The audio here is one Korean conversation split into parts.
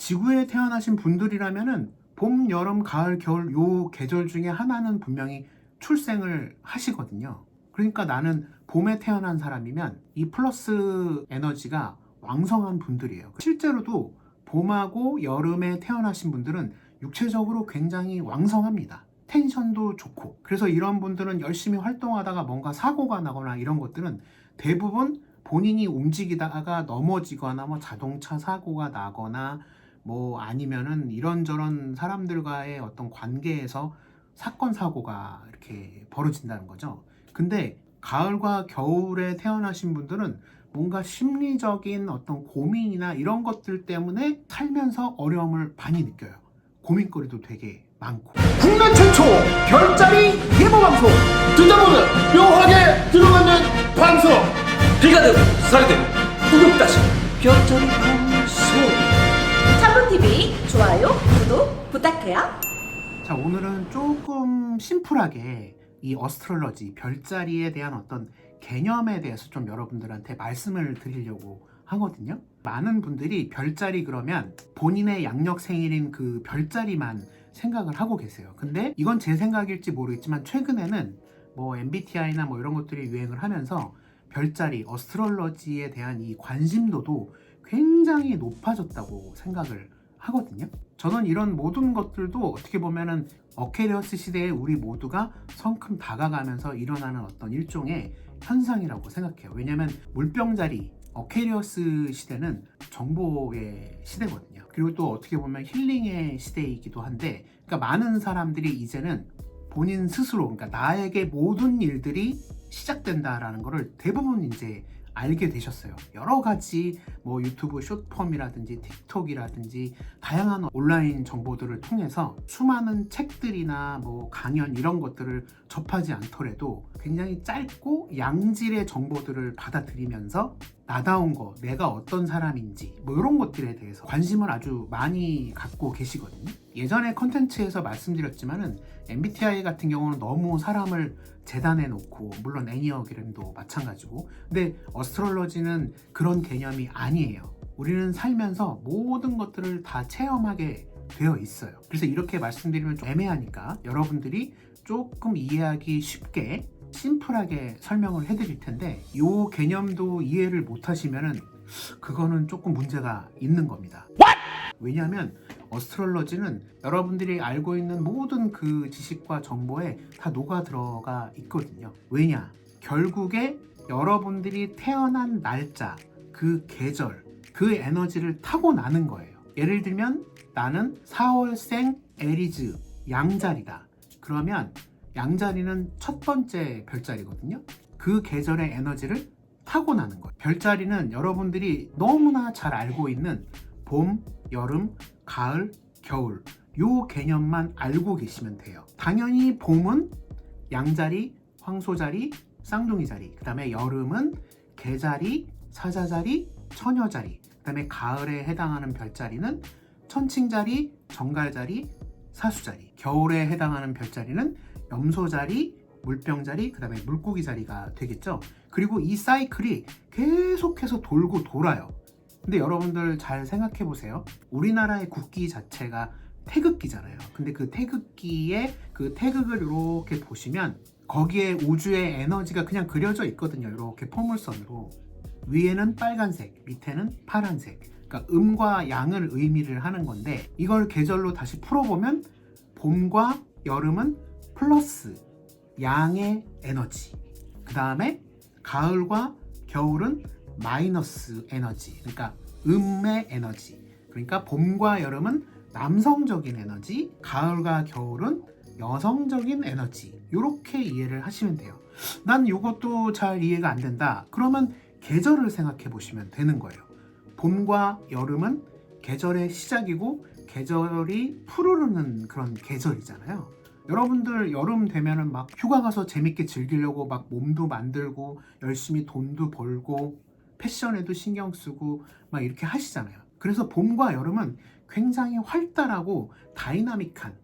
지구에 태어나신 분들이라면은 봄, 여름, 가을, 겨울 요 계절 중에 하나는 분명히 출생을 하시거든요. 그러니까 나는 봄에 태어난 사람이면 이 플러스 에너지가 왕성한 분들이에요. 실제로도 봄하고 여름에 태어나신 분들은 육체적으로 굉장히 왕성합니다. 텐션도 좋고. 그래서 이런 분들은 열심히 활동하다가 뭔가 사고가 나거나 이런 것들은 대부분 본인이 움직이다가 넘어지거나 뭐 자동차 사고가 나거나 뭐 아니면은 이런저런 사람들과의 어떤 관계에서 사건 사고가 이렇게 벌어진다는 거죠. 근데 가을과 겨울에 태어나신 분들은 뭔가 심리적인 어떤 고민이나 이런 것들 때문에 살면서 어려움을 많이 느껴요. 고민거리도 되게 많고. 국내 최초 별자리 예보 방송 듣다 보면 묘하게 들어가는 방송 비가 되고 쌀이 되고 구독다시 별자리 방송 참부TV 좋아요, 구독 부탁해요. 자, 오늘은 조금 심플하게 이 어스트롤러지, 별자리에 대한 어떤 개념에 대해서 좀 여러분들한테 말씀을 드리려고 하거든요. 많은 분들이 별자리 그러면 본인의 양력 생일인 그 별자리만 생각을 하고 계세요. 근데 이건 제 생각일지 모르겠지만 최근에는 뭐 MBTI나 뭐 이런 것들이 유행을 하면서 별자리, 어스트롤러지에 대한 이 관심도도 굉장히 높아졌다고 생각을 하거든요. 저는 이런 모든 것들도 어떻게 보면은 어케리어스 시대에 우리 모두가 성큼 다가가면서 일어나는 어떤 일종의 현상이라고 생각해요. 왜냐면 물병자리, 어케리어스 시대는 정보의 시대거든요. 그리고 또 어떻게 보면 힐링의 시대이기도 한데, 그러니까 많은 사람들이 이제는 본인 스스로, 그러니까 나에게 모든 일들이 시작된다라는 거를 대부분 이제 알게 되셨어요. 여러 가지 뭐 유튜브 숏폼이라든지 틱톡이라든지 다양한 온라인 정보들을 통해서 수많은 책들이나 뭐 강연 이런 것들을 접하지 않더라도 굉장히 짧고 양질의 정보들을 받아들이면서 나다운 거, 내가 어떤 사람인지 뭐 이런 것들에 대해서 관심을 아주 많이 갖고 계시거든요. 예전에 컨텐츠에서 말씀드렸지만은 MBTI 같은 경우는 너무 사람을 재단해 놓고, 물론 애니어그램도 마찬가지고, 근데 어스트롤러지는 그런 개념이 아니에요. 우리는 살면서 모든 것들을 다 체험하게 되어 있어요. 그래서 이렇게 말씀드리면 좀 애매하니까 여러분들이 조금 이해하기 쉽게 심플하게 설명을 해드릴 텐데, 이 개념도 이해를 못하시면은 그거는 조금 문제가 있는 겁니다. 왜냐하면 어스트롤러지는 여러분들이 알고 있는 모든 그 지식과 정보에 다 녹아 들어가 있거든요. 왜냐? 결국에 여러분들이 태어난 날짜, 그 계절, 그 에너지를 타고나는 거예요. 예를 들면 나는 4월생 에리즈 양자리다. 그러면 양자리는 첫 번째 별자리거든요. 그 계절의 에너지를 타고나는 거예요. 별자리는 여러분들이 너무나 잘 알고 있는 봄, 여름, 가을, 겨울 요 개념만 알고 계시면 돼요. 당연히 봄은 양자리, 황소자리, 쌍둥이자리, 그 다음에 여름은 개자리, 사자자리, 처녀자리, 그 다음에 가을에 해당하는 별자리는 천칭자리, 정갈자리, 사수자리, 겨울에 해당하는 별자리는 염소자리, 물병자리, 그 다음에 물고기자리가 되겠죠. 그리고 이 사이클이 계속해서 돌고 돌아요. 근데 여러분들 잘 생각해 보세요. 우리나라의 국기 자체가 태극기잖아요. 근데 그 태극기에 그 태극을 이렇게 보시면 거기에 우주의 에너지가 그냥 그려져 있거든요. 이렇게 포물선으로. 위에는 빨간색, 밑에는 파란색. 그러니까 음과 양을 의미를 하는 건데, 이걸 계절로 다시 풀어보면 봄과 여름은 플러스 양의 에너지, 그 다음에 가을과 겨울은 마이너스 에너지, 그러니까 음의 에너지. 그러니까 봄과 여름은 남성적인 에너지, 가을과 겨울은 여성적인 에너지. 이렇게 이해를 하시면 돼요. 난 이것도 잘 이해가 안 된다. 그러면 계절을 생각해 보시면 되는 거예요. 봄과 여름은 계절의 시작이고 계절이 푸르르는 그런 계절이잖아요. 여러분들 여름 되면은 막 휴가 가서 재밌게 즐기려고 막 몸도 만들고 열심히 돈도 벌고 패션에도 신경 쓰고 막 이렇게 하시잖아요. 그래서 봄과 여름은 굉장히 활달하고 다이나믹한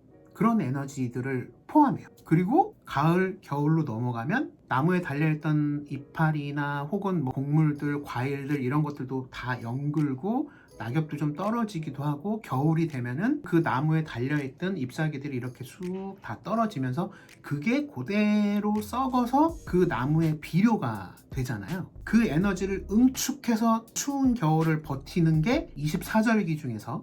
그런 에너지들을 포함해요. 그리고 가을, 겨울로 넘어가면 나무에 달려있던 이파리나 혹은 뭐 곡물들, 과일들 이런 것들도 다 연글고 낙엽도 좀 떨어지기도 하고, 겨울이 되면은 그 나무에 달려있던 잎사귀들이 이렇게 쑥 다 떨어지면서 그게 그대로 썩어서 그 나무의 비료가 되잖아요. 그 에너지를 응축해서 추운 겨울을 버티는 게 24절기 중에서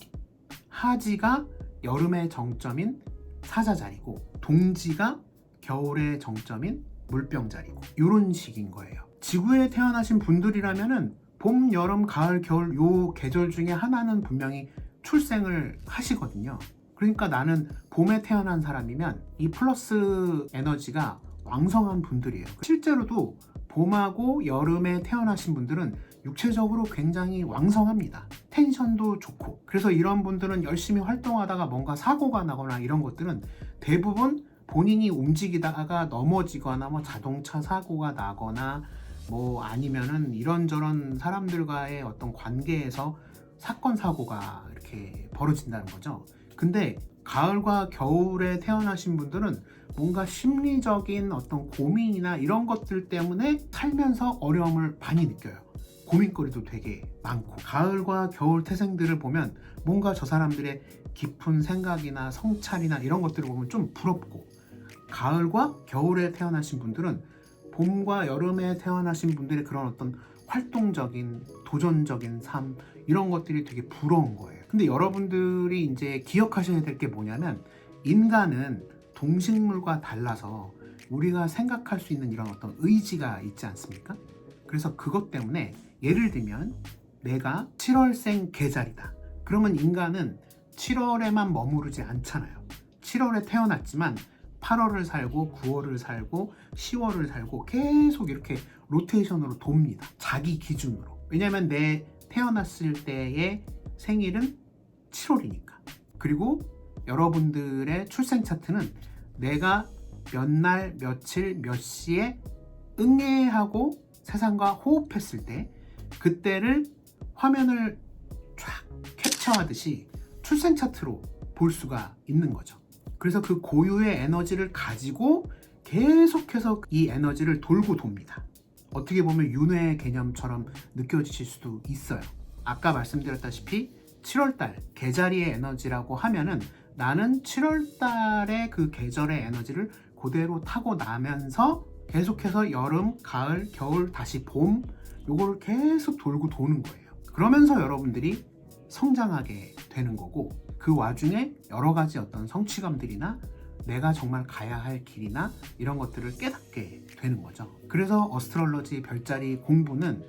하지가 여름의 정점인 사자자리고, 동지가 겨울의 정점인 물병자리고, 이런 식인 거예요. 지구에 태어나신 분들이라면은 봄, 여름, 가을, 겨울 요 계절 중에 하나는 분명히 출생을 하시거든요. 그러니까 나는 봄에 태어난 사람이면 이 플러스 에너지가 왕성한 분들이에요. 실제로도 봄하고 여름에 태어나신 분들은 육체적으로 굉장히 왕성합니다. 텐션도 좋고. 그래서 이런 분들은 열심히 활동하다가 뭔가 사고가 나거나 이런 것들은 대부분 본인이 움직이다가 넘어지거나 뭐 자동차 사고가 나거나 뭐 아니면은 이런저런 사람들과의 어떤 관계에서 사건 사고가 이렇게 벌어진다는 거죠. 근데 가을과 겨울에 태어나신 분들은 뭔가 심리적인 어떤 고민이나 이런 것들 때문에 살면서 어려움을 많이 느껴요. 고민거리도 되게 많고, 가을과 겨울 태생들을 보면 뭔가 저 사람들의 깊은 생각이나 성찰이나 이런 것들을 보면 좀 부럽고, 가을과 겨울에 태어나신 분들은 봄과 여름에 태어나신 분들의 그런 어떤 활동적인 도전적인 삶, 이런 것들이 되게 부러운 거예요. 근데 여러분들이 이제 기억하셔야 될 게 뭐냐면, 인간은 동식물과 달라서 우리가 생각할 수 있는 이런 어떤 의지가 있지 않습니까? 그래서 그것 때문에 예를 들면 내가 7월생 개자리다. 그러면 인간은 7월에만 머무르지 않잖아요. 7월에 태어났지만 8월을 살고 9월을 살고 10월을 살고 계속 이렇게 로테이션으로 돕니다. 자기 기준으로. 왜냐면 내 태어났을 때의 생일은 7월이니까. 그리고 여러분들의 출생 차트는 내가 몇 날, 며칠, 몇 시에 응애하고 세상과 호흡했을 때, 그때를 화면을 쫙 캡처하듯이 출생 차트로 볼 수가 있는 거죠. 그래서 그 고유의 에너지를 가지고 계속해서 이 에너지를 돌고 돕니다. 어떻게 보면 윤회의 개념처럼 느껴지실 수도 있어요. 아까 말씀드렸다시피 7월달 개자리의 에너지라고 하면은 나는 7월달의 그 계절의 에너지를 그대로 타고 나면서 계속해서 여름, 가을, 겨울, 다시 봄, 요거를 계속 돌고 도는 거예요. 그러면서 여러분들이 성장하게 되는 거고, 그 와중에 여러 가지 어떤 성취감들이나 내가 정말 가야 할 길이나 이런 것들을 깨닫게 되는 거죠. 그래서 어스트롤러지 별자리 공부는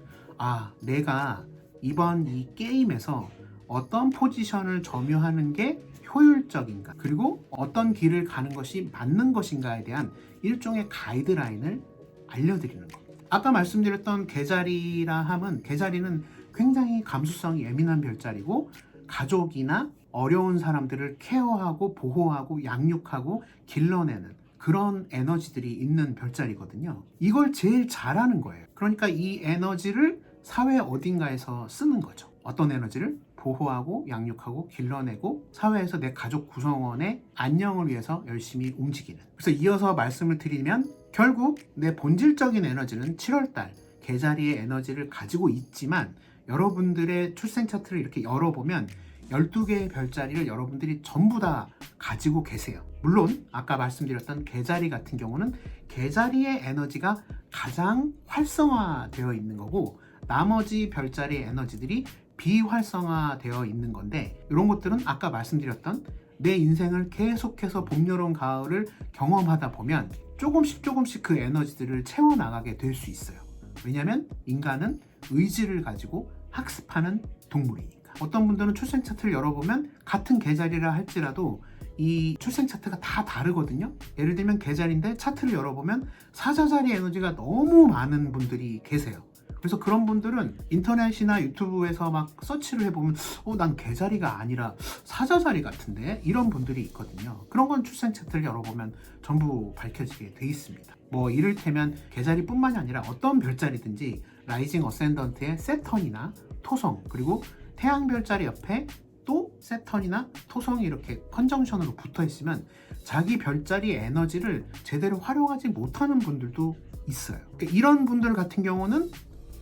내가 이번 이 게임에서 어떤 포지션을 점유하는 게 효율적인가, 그리고 어떤 길을 가는 것이 맞는 것인가에 대한 일종의 가이드라인을 알려드리는 겁니다. 아까 말씀드렸던 개자리라 함은, 개자리는 굉장히 감수성이 예민한 별자리고, 가족이나 어려운 사람들을 케어하고 보호하고 양육하고 길러내는 그런 에너지들이 있는 별자리거든요. 이걸 제일 잘하는 거예요. 그러니까 이 에너지를 사회 어딘가에서 쓰는 거죠. 어떤 에너지를? 보호하고 양육하고 길러내고 사회에서 내 가족 구성원의 안녕을 위해서 열심히 움직이는. 그래서 이어서 말씀을 드리면, 결국 내 본질적인 에너지는 7월달 개자리의 에너지를 가지고 있지만, 여러분들의 출생 차트를 이렇게 열어보면 12개의 별자리를 여러분들이 전부 다 가지고 계세요. 물론 아까 말씀드렸던 개자리 같은 경우는 개자리의 에너지가 가장 활성화되어 있는 거고, 나머지 별자리의 에너지들이 비활성화되어 있는 건데, 이런 것들은 아까 말씀드렸던 내 인생을 계속해서 봄, 여름, 가을을 경험하다 보면 조금씩 그 에너지들을 채워나가게 될 수 있어요. 왜냐하면 인간은 의지를 가지고 학습하는 동물이니까. 어떤 분들은 출생 차트를 열어보면 같은 계절이라 할지라도 이 출생 차트가 다 다르거든요. 예를 들면 계절인데 차트를 열어보면 사자자리 에너지가 너무 많은 분들이 계세요. 그래서 그런 분들은 인터넷이나 유튜브에서 막 서치를 해보면 난 개자리가 아니라 사자자리 같은데, 이런 분들이 있거든요. 그런 건 출생 차트를 열어보면 전부 밝혀지게 돼 있습니다. 뭐 이를테면 개자리뿐만이 아니라 어떤 별자리든지 라이징 어센던트의 세턴이나 토성, 그리고 태양 별자리 옆에 또 세턴이나 토성이 이렇게 컨정션으로 붙어 있으면 자기 별자리 에너지를 제대로 활용하지 못하는 분들도 있어요. 그러니까 이런 분들 같은 경우는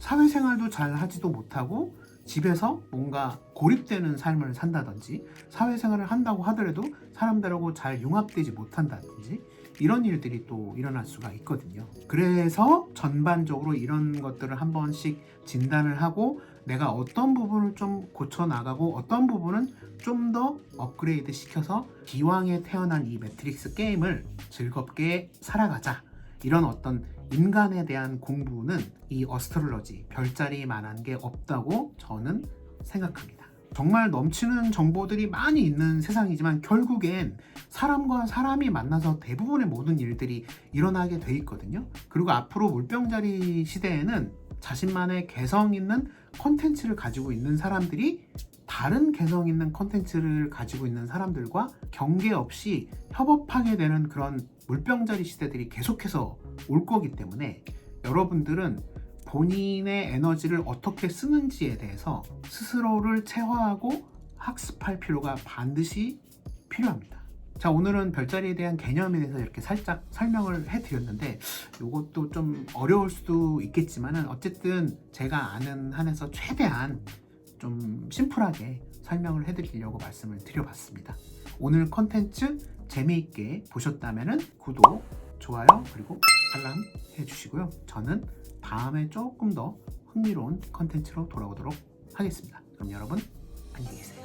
사회생활도 잘 하지도 못하고 집에서 뭔가 고립되는 삶을 산다든지 사회생활을 한다고 하더라도 사람들하고 잘 융합되지 못한다든지 이런 일들이 또 일어날 수가 있거든요. 그래서 전반적으로 이런 것들을 한 번씩 진단을 하고 내가 어떤 부분을 좀 고쳐 나가고 어떤 부분은 좀 더 업그레이드 시켜서 기왕에 태어난 이 매트릭스 게임을 즐겁게 살아가자, 이런 어떤 인간에 대한 공부는 이 어스트롤러지 별자리만한 게 없다고 저는 생각합니다. 정말 넘치는 정보들이 많이 있는 세상이지만 결국엔 사람과 사람이 만나서 대부분의 모든 일들이 일어나게 돼 있거든요. 그리고 앞으로 물병자리 시대에는 자신만의 개성 있는 컨텐츠를 가지고 있는 사람들이 다른 개성 있는 컨텐츠를 가지고 있는 사람들과 경계 없이 협업하게 되는 그런 물병자리 시대들이 계속해서 올 거기 때문에 여러분들은 본인의 에너지를 어떻게 쓰는지에 대해서 스스로를 체화하고 학습할 필요가 반드시 필요합니다. 자, 오늘은 별자리에 대한 개념에 대해서 이렇게 살짝 설명을 해드렸는데 이것도 좀 어려울 수도 있겠지만은 어쨌든 제가 아는 한에서 최대한 좀 심플하게 설명을 해드리려고 말씀을 드려봤습니다. 오늘 컨텐츠 재미있게 보셨다면 구독, 좋아요, 그리고 알람 해주시고요. 저는 다음에 조금 더 흥미로운 컨텐츠로 돌아오도록 하겠습니다. 그럼 여러분 안녕히 계세요.